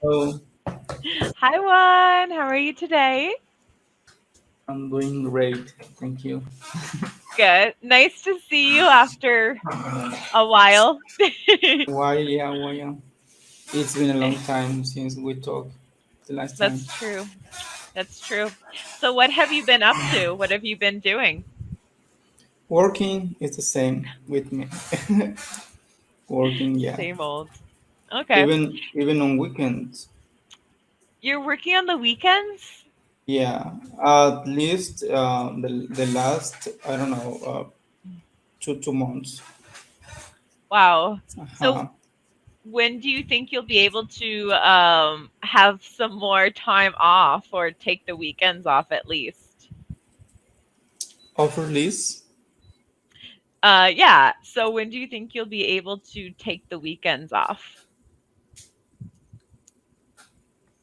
Oh, Hi, Juan. How are you today? I'm doing great. Thank you. Good. Nice to see you after a while. Why? It's been a long time since we talked the last time. That's true. That's true. So, what have you been up to? What have you been doing? Working is the same with me. Working, yeah. Same old. Okay. Even on weekends, You're working on the weekends? yeah. At least the last I don't know 2 months. Wow. So, Uh-huh. when do you think you'll be able to have some more time off or take the weekends off at least? Offer list Yeah. So, when do you think you'll be able to take the weekends off?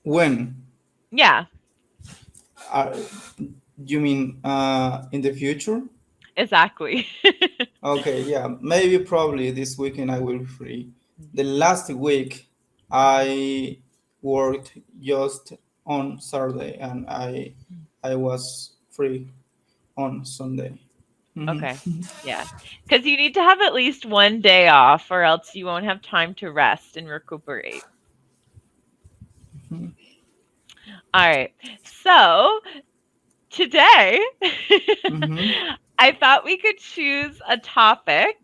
when? Yeah, Uh, you mean in the future? exactly. Okay, yeah, maybe probably this weekend I will be free. The last week I worked just on Saturday and I was free on Sunday. Mhm. Okay. Yeah. Because you need to have at least one day off, or else you won't have time to rest and recuperate. All right. So today, Mm-hmm. I thought we could choose a topic.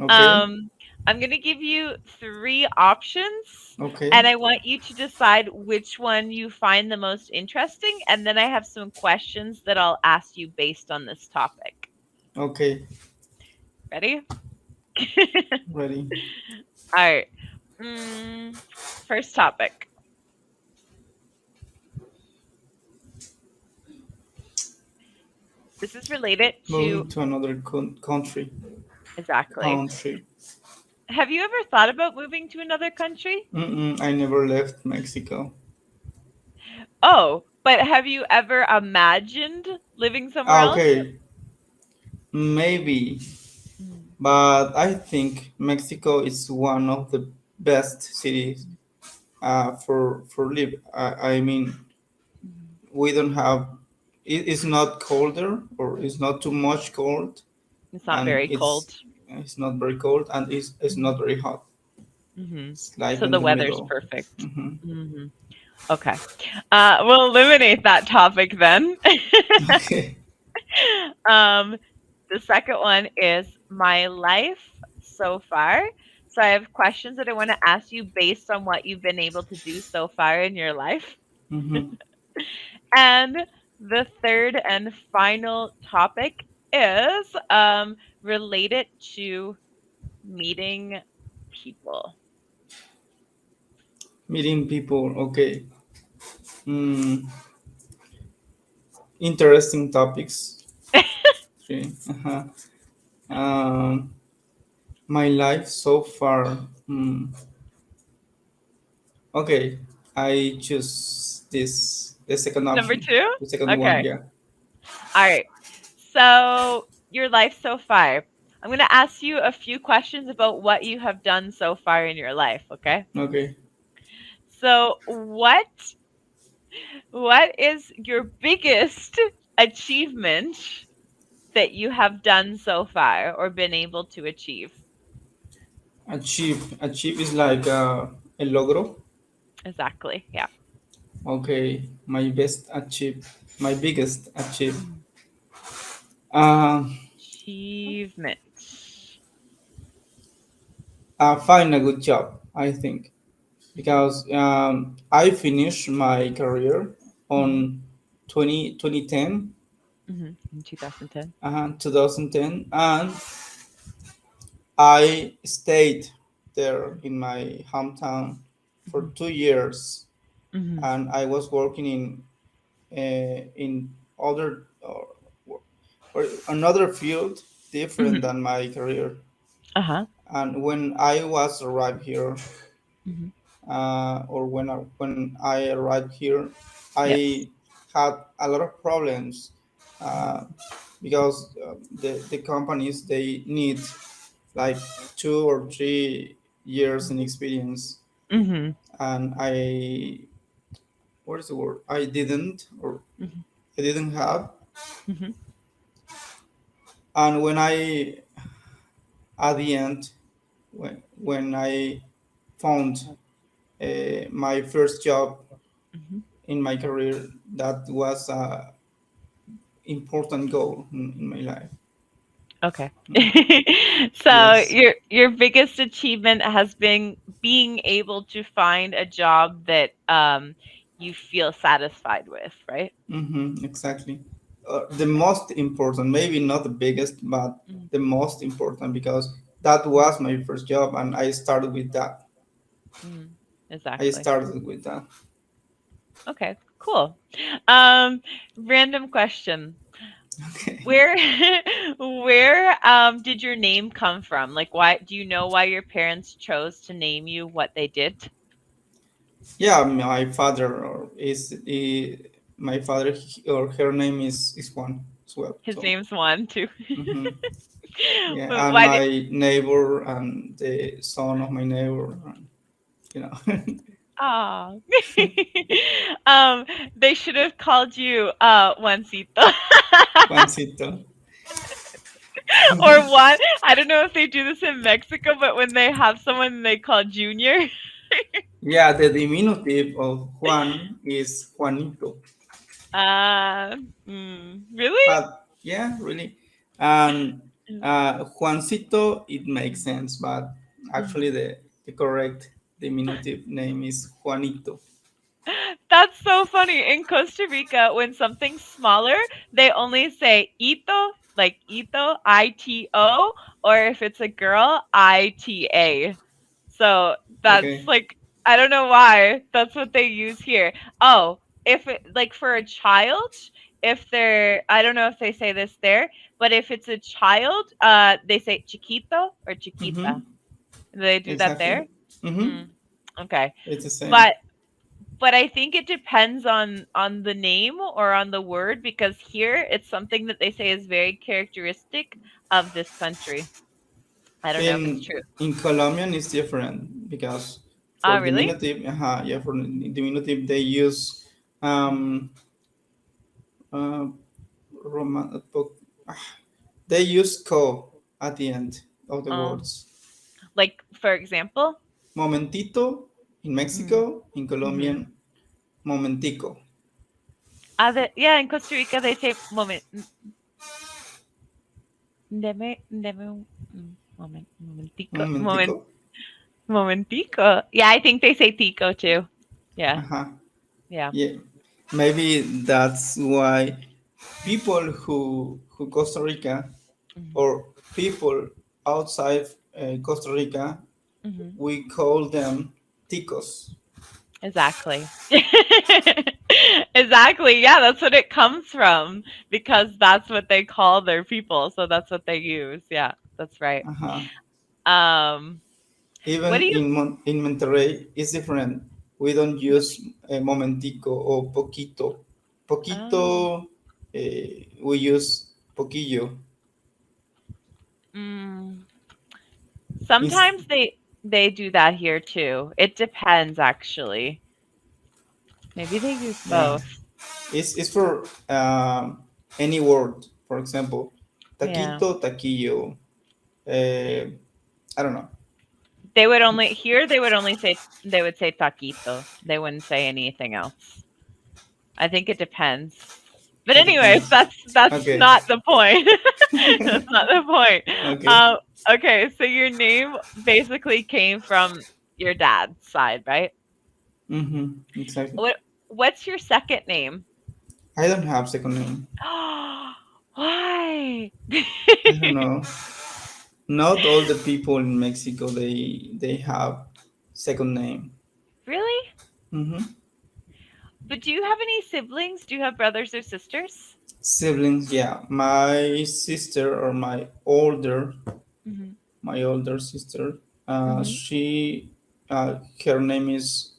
Okay, Um, I'm going to give you three options, okay, and I want you to decide which one you find the most interesting. And then I have some questions that I'll ask you based on this topic. okay, Ready? ready. All right. Mm, first topic. This is related to Moving to another country. exactly. Country. Have you ever thought about moving to another country? I never left Mexico. Oh, but have you ever imagined living somewhere Ah, else? okay, maybe. Mm, But I think Mexico is one of the best cities for live. I mean, mhm. we don't have. It's not colder or it's not too much cold, It's not and very cold. it's not very cold and it's Mhm, not very hot. mhm. It's like So in the the weather's middle. perfect. Hmm. Mhm. Okay. We'll eliminate that topic then. Okay. Um, the second one is my life so far. So I have questions that I want to ask you based on what you've been able to do so far in your life. Hmm. And the third and final topic is related to meeting people. Meeting people. Okay. Mm, interesting topics. Okay. Uh-huh. Um, my life so far. Okay, I choose this the second Number option, two? the second one. Okay. Yeah. All right. So, your life so far. I'm going to ask you a few questions about what you have done so far in your life, okay? Okay. So, what is your biggest achievement that you have done so far or been able to achieve? Achieve is like a logro. Exactly. Yeah. Okay, my biggest achieve. Mhm. Uh, Achievement. find a good job. I think because I finished my career Mhm. on 2010, Mhm. In 2010. 2010, and I stayed there in my hometown for Mhm. 2 years, Mhm. and I was working in other or another field different Mhm. than my career. Uh-huh. And when I was arrived here, Mhm. when I arrived here, Yes. I had a lot of problems uh, because the companies they need like 2 or 3 years in experience, Mhm. and what is the word? Mhm. I didn't have. Mhm. And when at the end, when I found my first job Mhm. in my career, that was a important goal in my life. Okay. Mm. So Yes. your biggest achievement has been being able to find a job that you feel satisfied with, right? Exactly. The most important, maybe not the biggest, but Mm, the most important, because that mm, was my first job and I started with that. mm. I Exactly. started with that. Okay, cool. Um, Random question. Okay. Where where did your name come from? Like why do you know why your parents chose to name you what they did? Yeah, my father my father or her name is Juan as well. His So, name's Juan too. hmm yeah, But and why did my neighbor and the son of my neighbor, and, you know, Oh. They should have called you Juancito. Juancito. Or Juan. I don't know if they do this in Mexico, but when they have someone they call Junior. Yeah, the diminutive of Juan is Juanito. Uh, really? But yeah, really. And Juancito, it makes sense, but Mm. actually the correct diminutive name is Juanito. That's so funny. In Costa Rica, when something's smaller, they only say ito, like ito, ito, or if it's a girl, ita. So that's Okay. like, I don't know why. That's what they use here. Oh, if it, like for a child, if they're, I don't know if they say this there, but if it's a child, they say chiquito or chiquita. Mm-hmm. Do they do that Exactly. there? Mm-hmm. Mm, okay. It's the same. But I think it depends on the name or on the word because here it's something that they say is very characteristic of this country. I don't know if it's In true. Colombian, it's different because Ah, for really? diminutive, yeah, for diminutive they use Mhm. um uh, Roman, they use co at the end of the Um, words. like for example. Momentito in Mm, Mexico, in mhm. Colombian, momentico. Yeah, in Costa Rica they say moment. Deme Momentico. momentico. Yeah, I think they say tico too. Yeah, Uh-huh. yeah. Yeah. Maybe that's why people who Costa Rica Mhm, or people outside Costa Rica, mhm. we call them ticos. Exactly. Exactly. Yeah, that's what it comes from because that's what they call their people. So that's what they use. Yeah, that's right. Uh-huh. Um, what Even do you in Monterrey, it's different. We don't use really? momentico or poquito. Oh, Poquito, we use poquillo. mm, It's, sometimes they do that here too. It depends actually. Maybe they use yeah, both. it's for any word. For example, Yeah. taquito, taquillo. I don't know. They would only here they would only say they would say taquito. They wouldn't say anything else. I think it depends. But It anyways, depends. that's Okay. not the point. That's not the point. Okay. Um, okay, so your name basically came from your dad's side, right? Exactly. What's your second name? I don't have second name. Why? I don't know. Not all the people in Mexico they have second name. Really? hmm But do you have any siblings? Do you have brothers or sisters? Siblings, yeah. My sister or Hmm. my older sister, Hmm. she her name is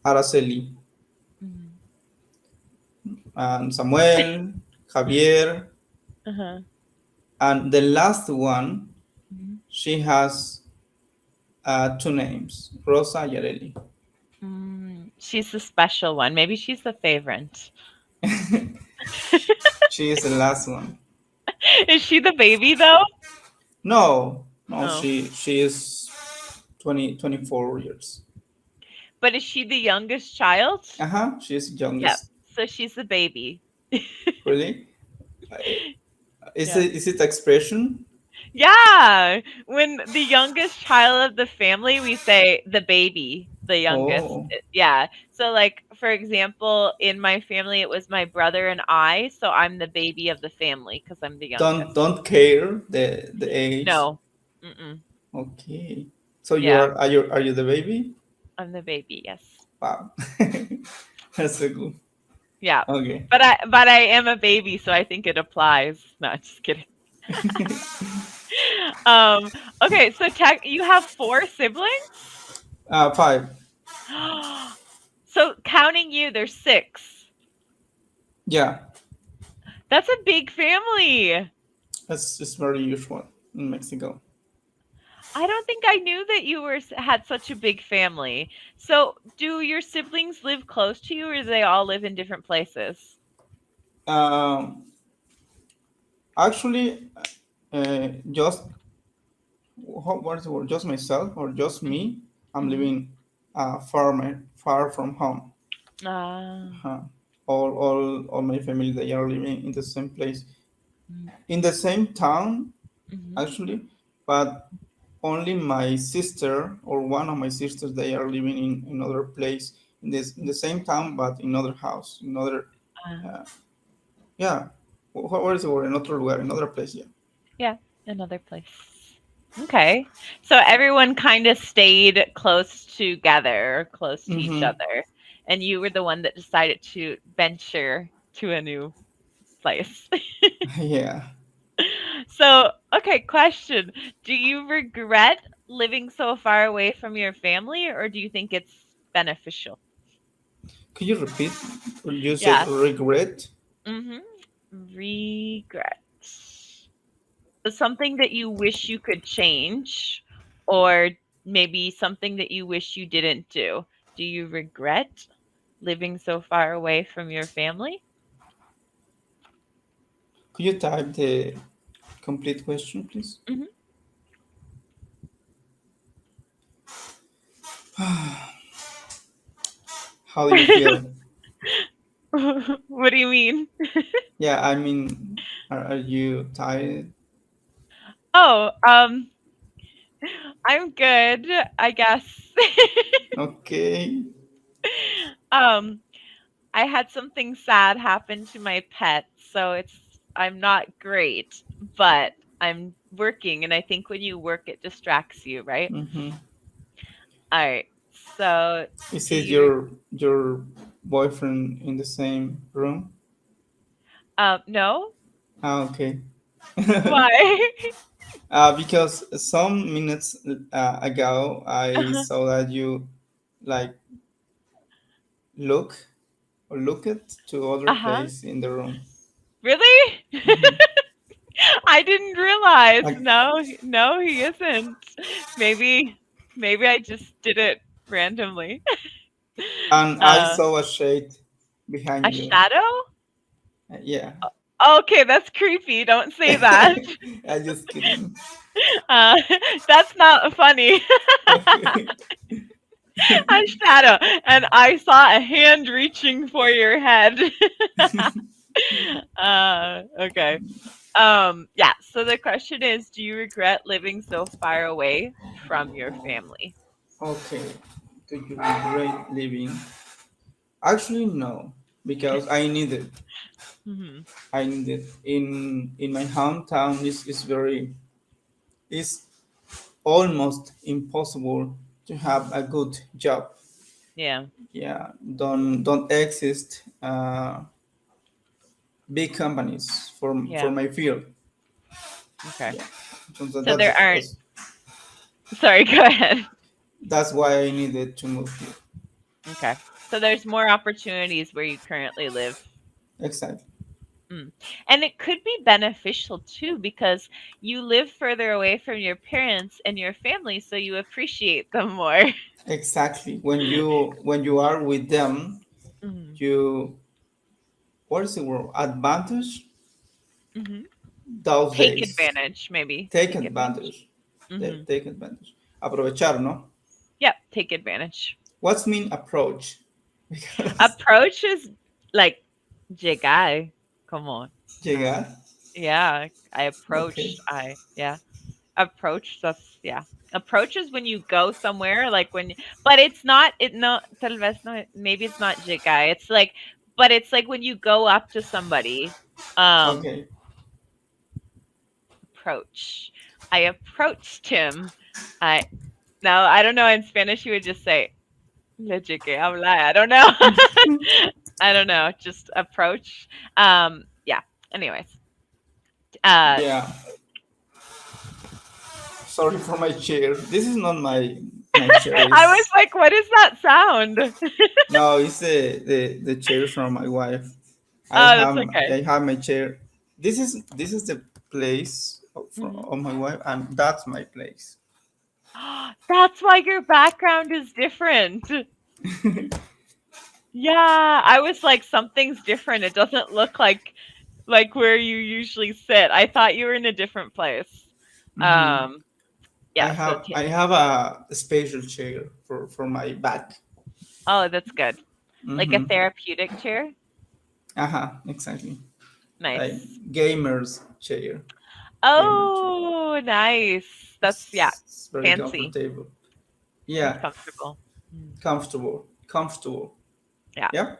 Araceli, Hmm. and Samuel, Javier, Uh-huh. and the last one Hmm. she has Two names, Rosa and Yareli. She's the special one. Maybe she's the favorite. She is the last one. Is she the baby though? No, no, Oh. she is 24 years. But is she the youngest child? She is Yeah. youngest. So she's the baby. Really? I- Yeah. Is it expression? Yeah. When the youngest child of the family, we say the baby, the youngest. Oh, Yeah. So, like, for example, in my family, it was my brother and I. So I'm the baby of the family because I'm the youngest. don't care the age. No. Mm-mm. Okay. So Yeah. are you the baby? I'm the baby. Yes. Wow. That's so cool. Yeah. Okay. But I am a baby, so I think it applies. No, just kidding. Um, okay, so you have four siblings? Five. So counting you, there's six. Yeah, That's a big family. it's very usual in Mexico. I don't think I knew that you had such a big family. So, do your siblings live close to you, or do they all live in different places? Um, Actually, just what is the word? Just myself or just me. I'm Mm-hmm. living far from home. Uh, Uh, all my family they are living in the same place, mm-hmm. in the same town Mm-hmm. actually, but only my sister or one of my sisters they are living in another place in the same town but in another house, another uh, yeah. What is the word? Another lugar, another place. Yeah. Yeah, another place. Okay. So everyone kind of stayed close together, close to each Mm-hmm. other. And you were the one that decided to venture to a new place. Yeah. So, okay, question. Do you regret living so far away from your family, or do you think it's beneficial? Could you repeat? You said Yeah. regret. Mm-hmm. Regret. Something that you wish you could change, or maybe something that you wish you didn't do. Do you regret living so far away from your family? Could you type the complete question, please? Hmm. How do you feel? What do you mean? Yeah, I mean, are you tired? Oh, I'm good, I guess. Okay. um, I had something sad happen to my pet, so I'm not great, but I'm working, and I think when you work, it distracts you, right? Mm-hmm. All right. So, Is do it you? your boyfriend in the same room? No. Okay. Why? Because some minutes ago I saw that you like look look it to other Uh-huh. place in the room. Really? Hmm. I didn't realize. Like, No, no, he isn't. Maybe, maybe I just did it randomly. and I Uh, saw a shade behind a you. shadow? Yeah. Okay, that's creepy. Don't say that. I just kidding. Uh, that's not funny. A shadow, and I saw a hand reaching for your head. Okay. Yeah, so the question is, do you regret living so far away from your family? Okay. Do you regret living? Actually, no, because I need it. Hmm. I need it. In my hometown, is very it's almost impossible to have a good job. Yeah, Yeah, don't exist big companies for yeah. my field. Okay. Yeah, so So there aren't, sorry, go ahead. that's why I needed to move here. Okay. So there's more opportunities where you currently live. Exactly. Mm. And it could be beneficial too because you live further away from your parents and your family, so you appreciate them more. Exactly. When you are with them, Mhm. you what is the word? Advantage Mhm. those Take days. advantage, maybe. Take Take advantage. advantage. Mhm. Take advantage. Aprovechar, ¿no? Yep, take advantage. What's mean approach? Because Approach is like llegar. Come on. llegar. Yeah, I Okay. approached. Yeah. Approach, that's yeah. Approach is when you go somewhere, like when but it's not it no tal vez no maybe it's not llegar. It's like but it's like when you go up to somebody. Um Okay. approach. I approached him. I no, I don't know in Spanish you would just say le llegué a hablar. I don't know. I don't know, just approach. Yeah. Anyways. Uh Yeah. Sorry for my chair. This is not my chair. I was It's like, what is that sound? no, it's the chair from my wife. I Oh, have that's okay. I have my chair. This is the place Mhm. of my wife, and that's my place. That's why your background is different. Yeah, I was like, something's different. It doesn't look like where you usually sit. I thought you were in a different place. Hmm. Um, yeah, so I have a special chair for my back. oh, that's good. Like a Mm-hmm. therapeutic chair? Exactly. Like Nice. gamers chair. Gamer chair. Oh, nice. That's yeah, It's very fancy. comfortable. It's Yeah, comfortable. Mm, comfortable. yeah. Yeah.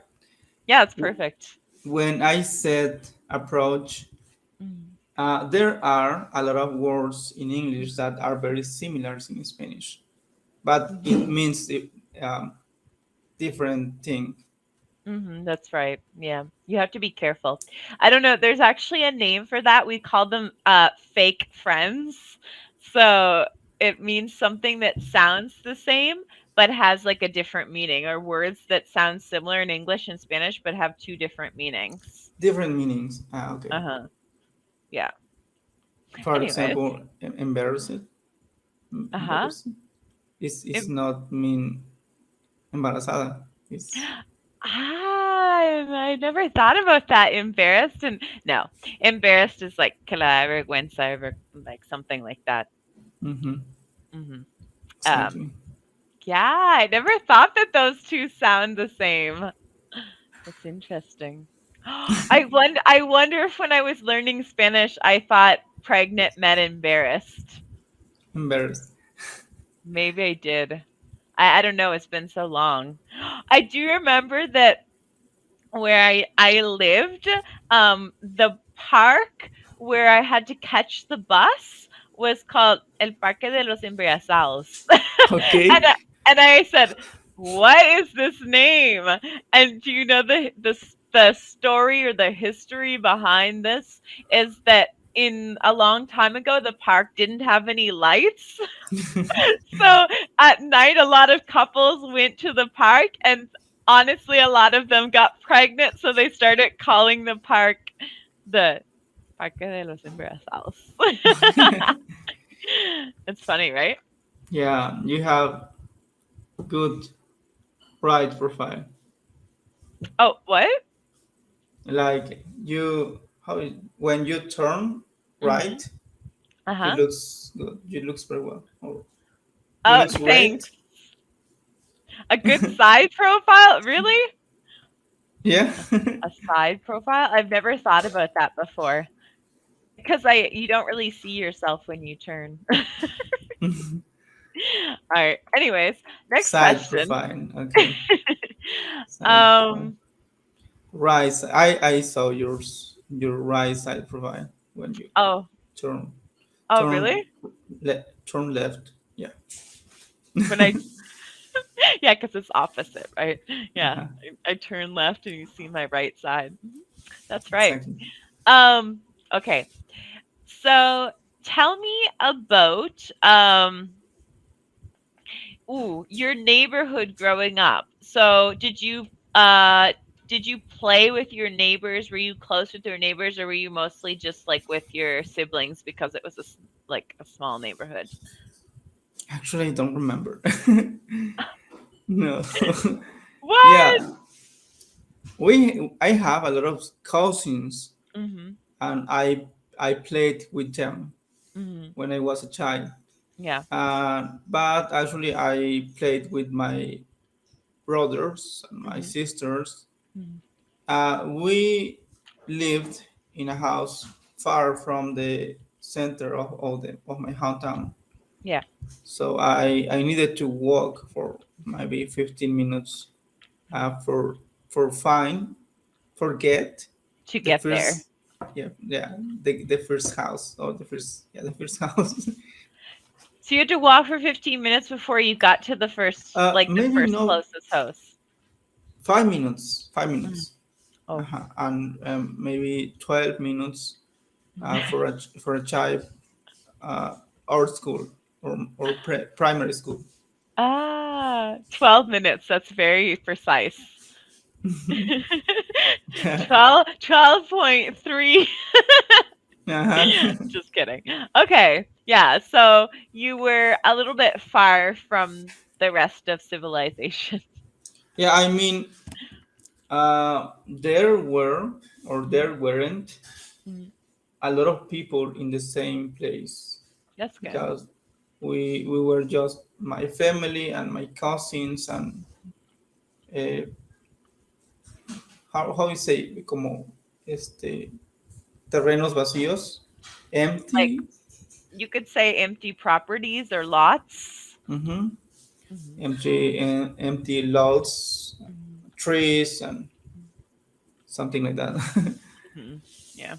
Yeah, it's W- perfect. When I said approach, Mm, there are a lot of words in English that are very similar in Spanish, but it mhm. means um, different thing. That's right. Yeah. You have to be careful. I don't know. There's actually a name for that. We call them fake friends. So it means something that sounds the same but has like a different meaning, or words that sound similar in English and Spanish but have two different meanings. Different meanings. Okay. Uh-huh. Yeah. For Anyways. example, embarrassed. Uh-huh. Embarrassed. It's Em- not mean embarazada. It's I never thought about that. Embarrassed and no, embarrassed is like que la vergüenza, like something like that. mm-hmm, hmm Um, exactly. yeah, I never thought that those two sound the same. That's interesting. I wonder if when I was learning Spanish, I thought pregnant meant embarrassed. Embarrassed. Maybe I did. I don't know. It's been so long. I do remember that where I lived, the park where I had to catch the bus was called El Parque de los Embarazados. and Okay. I, and I said, "What is this name?" And do you know the story or the history behind this is that in a long time ago the park didn't have any lights. So at night, a lot of couples went to the park, and honestly, a lot of them got pregnant. So they started calling the park the Parque de los Embarazados. It's funny, right? Yeah, you have good right profile. Oh, what? Like you, when you turn Mm-hmm. right, Uh you huh. looks good. You looks very well. Or you Oh, looks thanks. great. A good side profile? Really? Yeah. A side profile? I've never thought about that before. Because you don't really see yourself when you turn. All right. Anyways, next Side question. profile. Okay. Side profile. um. Right. I saw your right side profile when you Oh. turn Oh, turn really? turn left. Yeah. When I yeah, because it's opposite, right? Yeah. Uh-huh. I turn left and you see my right side. That's right. Exactly. Um. Okay. So tell me about your neighborhood growing up. So did you did you play with your neighbors? Were you close with your neighbors, or were you mostly just like with your siblings because it was like a small neighborhood? Actually, I don't remember. No. What? Yeah, I have a lot of cousins, Mhm. and I played with them Mhm. when I was a child. Yeah. But actually, I played with my brothers and my Mhm. sisters. Mhm. We lived in a house far from the center of my hometown. Yeah. So I needed to walk for maybe 15 minutes Mhm. for fine forget To the get there. first, yeah, the first house, or the first house. So you had to walk for 15 minutes before you got to the Maybe first not closest house. 5 minutes, 5 minutes, Mhm. Oh. and maybe 12 minutes for a child, uh, art school, or primary school. 12 minutes. That's very precise. 12.3. Uh-huh. Just kidding. Okay. Yeah. So you were a little bit far from the rest of civilization. Yeah, I mean, there were, or Mhm. there weren't, Mhm. a lot of people in the same place, That's good. because we were just my family and my cousins, and uh, how you say, como, este, terrenos vacíos, Like empty. you could say empty properties or lots. Hmm. Mhm. Empty lots, Mhm. trees, and something like that. Mhm. Yeah.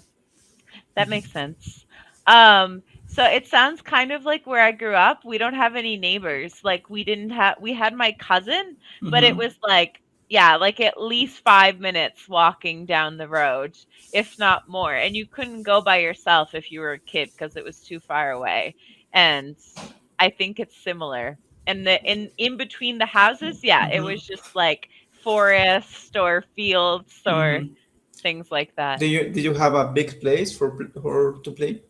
That makes sense. So it sounds kind of like where I grew up. We don't have any neighbors. Like we had my cousin, but it Hmm. was like, yeah, like at least 5 minutes walking down the road, if not more. And you couldn't go by yourself if you were a kid because it was too far away. And I think it's similar. And in between the houses, yeah, it Hmm. was just like forest or fields or Hmm. things like that. Did you have a big place for to play?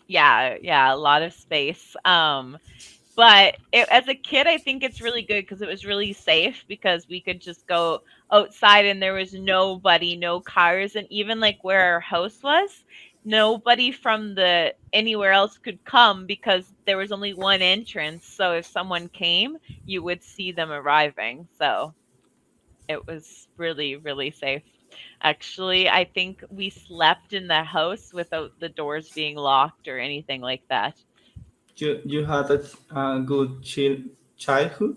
Yeah, yeah, a lot of space. But as a kid, I think it's really good because it was really safe because we could just go outside and there was nobody, no cars, and even like where our house was, nobody from the anywhere else could come because there was only one entrance. So if someone came, you would see them arriving. So it was really, really safe. Actually, I think we slept in the house without the doors being locked or anything like that. You had a good chill childhood.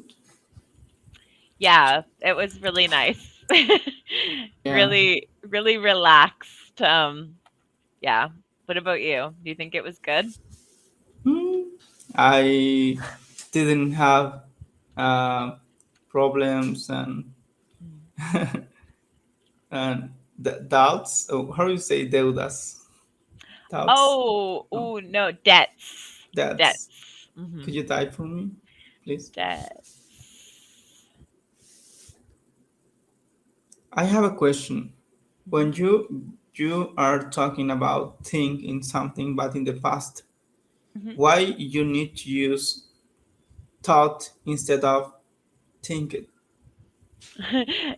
Yeah, it was really nice. Yeah. Really, really relaxed. Yeah. What about you? Do you think it was good? Hmm. I didn't have uh, problems Mm. and doubts. Oh, how do you say deudas? Doubts. Oh, No, oh no, debts. that's. Debts. Could you type for me, please? Debts. I have a question. Mhm. When you are talking about think in something but in the past, Mhm. why you need to use thought instead of think it?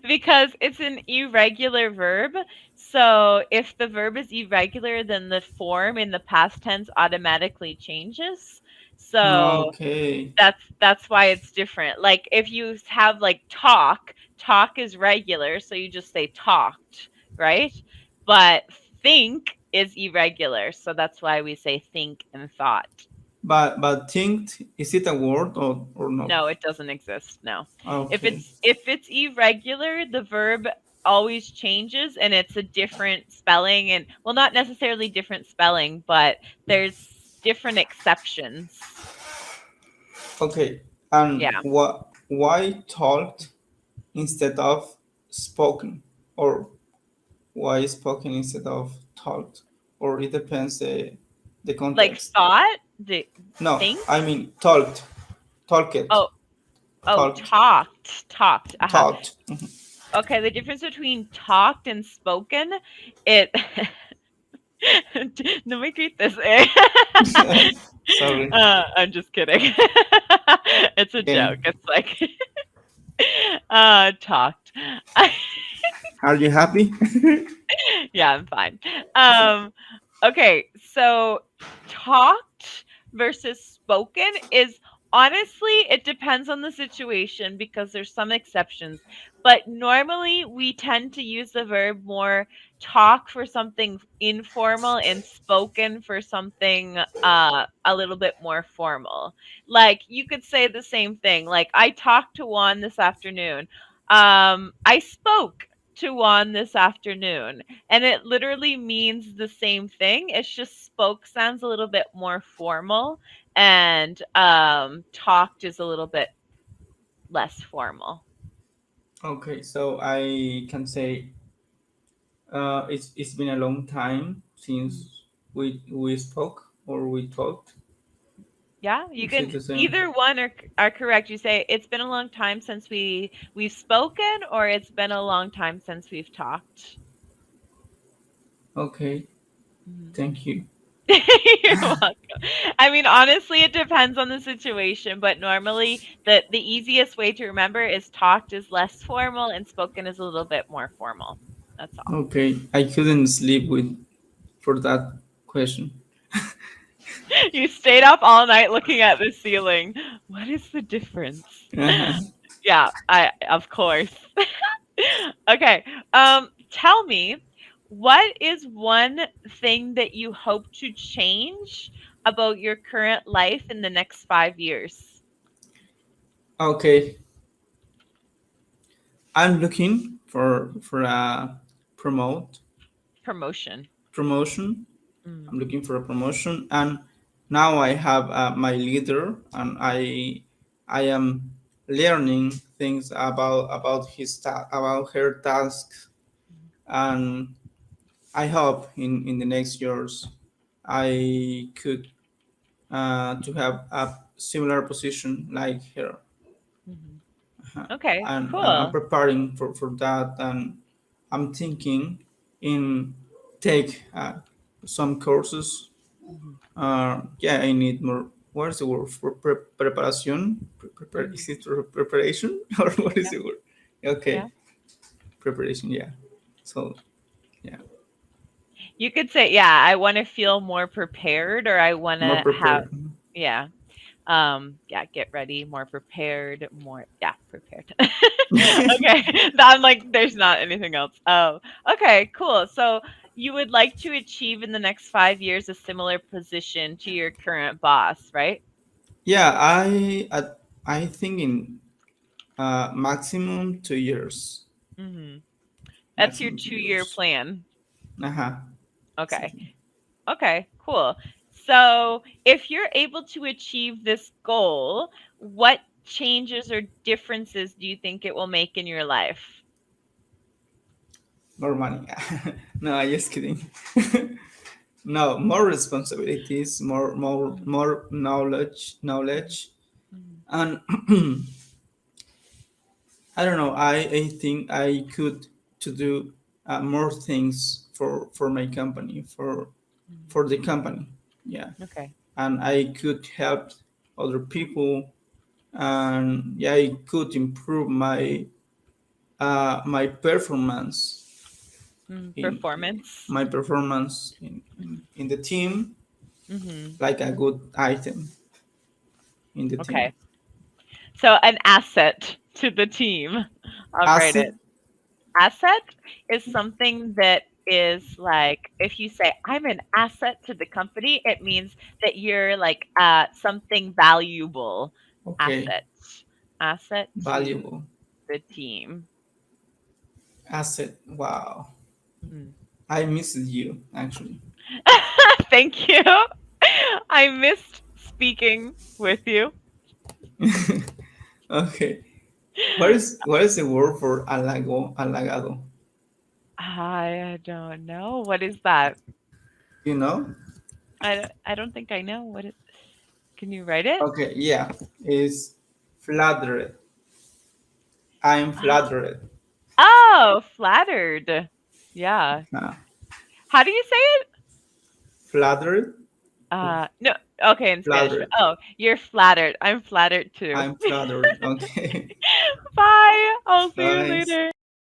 Because it's an irregular verb. So if the verb is irregular, then the form in the past tense automatically changes. So Okay, that's why it's different. Like if you have like talk, talk is regular, so you just say talked, right? But think is irregular, so that's why we say think and thought. but think, is it a word or not? No, it doesn't exist. No. Okay, If it's irregular, the verb always changes and it's a different spelling and well not necessarily different spelling, but there's different exceptions. okay. And Yeah. why talked instead of spoken, or why spoken instead of talked, or it depends the Like context. thought, the No, think. I mean talked, talked, Oh, oh, talked, talked, talked. Uh-huh. talked. Mhm. Okay, the difference between talked and spoken, it no me grites, eh? Sorry. I'm just kidding. It's a Okay. joke. It's like talked. Are you happy? Yeah, I'm fine. Um, okay, so talked versus spoken is honestly, it depends on the situation because there's some exceptions. But normally we tend to use the verb more talk for something informal and spoken for something a little bit more formal. Like you could say the same thing. Like I talked to Juan this afternoon. I spoke to Juan this afternoon. And it literally means the same thing. It's just spoke sounds a little bit more formal and talked is a little bit less formal. Okay, so I can say it's been a long time Mm. since we spoke or we talked. Yeah, you Is can it the same? either one are correct. You say it's been a long time since we've spoken or it's been a long time since we've talked. Okay, Mhm. thank you. You're welcome. I mean, honestly, it depends on the situation, but normally the easiest way to remember is talked is less formal and spoken is a little bit more formal. That's all. Okay, I couldn't sleep with for that question. You stayed up all night looking at the ceiling. What is the difference? Uh-huh. Yeah, I of course. Okay. Tell me, what is one thing that you hope to change about your current life in the next 5 years? Okay, I'm looking for a promote Promotion. promotion. Mm, I'm looking for a promotion, and now I have my leader, and I am learning things about about her tasks, and I hope in the next years I could to have a similar position like her. mhm. Uh, Okay, and I'm cool. preparing for that, and I'm thinking in take some courses. Mhm, Yeah, I need more. What's the word for preparation? mhm. Is it preparation or what is Yeah, the word? yeah. Okay, preparation. Yeah. So yeah, You could say, yeah, I want to feel more prepared or I want more to have, prepared. yeah. Yeah, get ready, more prepared, more, yeah, prepared. Okay. I'm like, there's not anything else. Oh, okay, cool. So you would like to achieve in the next 5 years a similar position to your current boss, right? Yeah, I think in maximum 2 years. Hmm. That's your Maximum two 2 year years. plan. Uh-huh. Okay. Exactly. Okay, cool. So, if you're able to achieve this goal, what changes or differences do you think it will make in your life? More money. No, I just kidding. No, more responsibilities, Mm, more mhm, knowledge, mhm, and I don't know. I think I could to do more things for my company mhm. for the company. Yeah, Okay. and I could help other people, and yeah, I could improve my performance in Performance. my performance Mhm, in the team, mhm. like a good item in the team. Okay. So, an asset to the team. I'll write Asset. it. Asset is something that is like, if you say, I'm an asset to the company, it means that you're like something valuable. Okay, Asset. Asset to valuable the team. asset. Wow, Mhm. I missed you actually. Thank you. I missed speaking with you. Okay, what is the word for halagado? I don't know. What is that? You know? I don't think I know what it. Can you write it? Okay, yeah, is flattered. I'm Ah. flattered. Oh, flattered. Yeah. Uh, How do you say it? flattered. No. Okay, in Spanish. Flattered. Oh, you're flattered. I'm flattered too. I'm flattered. Okay. Bye. I'll see you Bye. later.